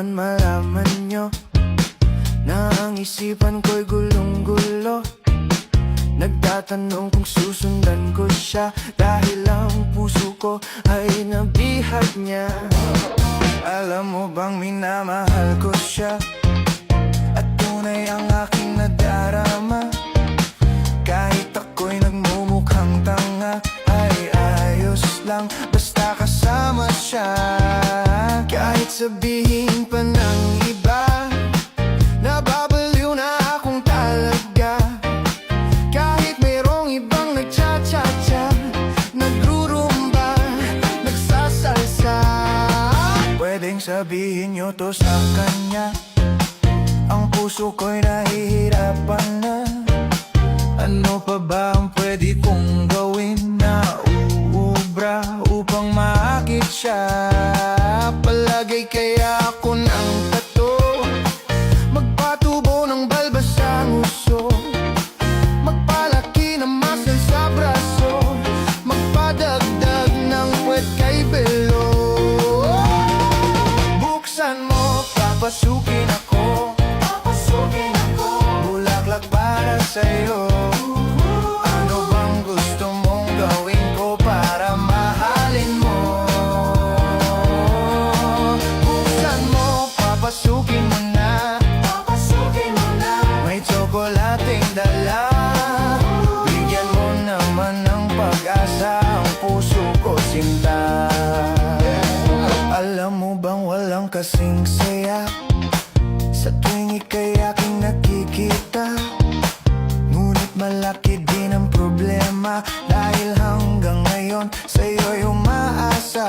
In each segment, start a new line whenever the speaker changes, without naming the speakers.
naman malaman nyo na ang isipan ko'y gulong-gulo. Nagtatanong kung susundan ko siya dahil ang puso ko ay nabihag niya. Alam mo bang minamahal ko siya at tunay ang aking nadarama. Kahit ako'y nagmumukhang tanga, ay ayos lang basta kasama siya. Kahit sabihin pa ng iba, nababaliw na akong talaga. Kahit mayroong ibang nagcha-cha-cha, nagrurumba, nagsasalsa. Pwedeng sabihin nyo to sa kanya, ang puso ko'y nahihirapan na. Ano pa ba ang pwede kong gawin na uubra upang maakit siya? Palagay kaya ako ng tato, magpatubo ng balbas sa nguso, magpalaki ng muscle sa braso, magpadagdag ng puwet kay belo. Buksan mo, papasukin ako, bulaklak para sa'yo. Ano bang gusto mong gawin ko para mahalin mo? Buksan mo, papasukin mo na, may tsokolating dala. Bigyan mo naman ng pag-asa ang puso ko, sinta. Alam mo bang walang kasing saya sa tuwing ika'y aking nakikita? Ngunit malaki din ang problema dahil hanggang ngayon sa'yo'y umaasa.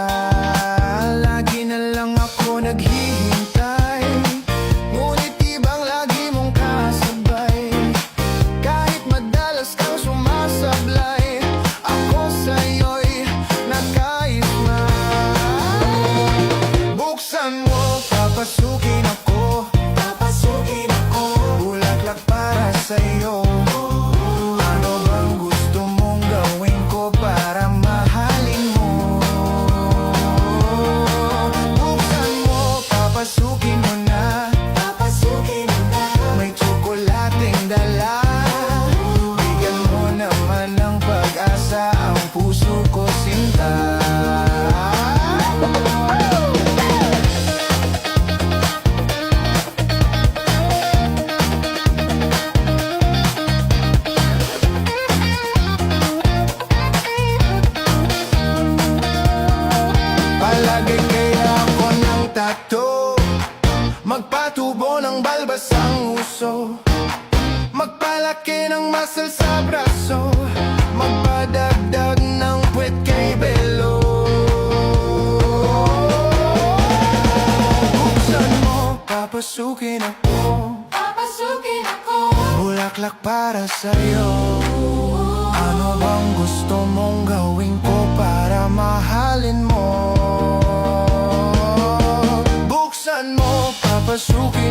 Lagi na lang ako naghihintay, ngunit ibang lagi mong kasabay. Kahit madalas kang sumasablay, ako sa'yo'y nakaisma. Buksan mo, papasukin ako, bulaklak para sa'yo. Ano bang gusto mong gawin ko para mahalin mo? Buksan mo, papasukin mo na, may tsokolating dala. Bigyan mo naman ng pag-asa ang puso ko, sinta. Palagay kaya ako ng tato, magpatubo ng balbas ang uso, magpalaki ng muscle sa braso, magpadagdag ng puwet kay belo. Buksan mo, papasukin ako, bulaklak para sa'yo. Ano bang gusto mong gawin ko para mahalin mo? Buksan mo, papasukin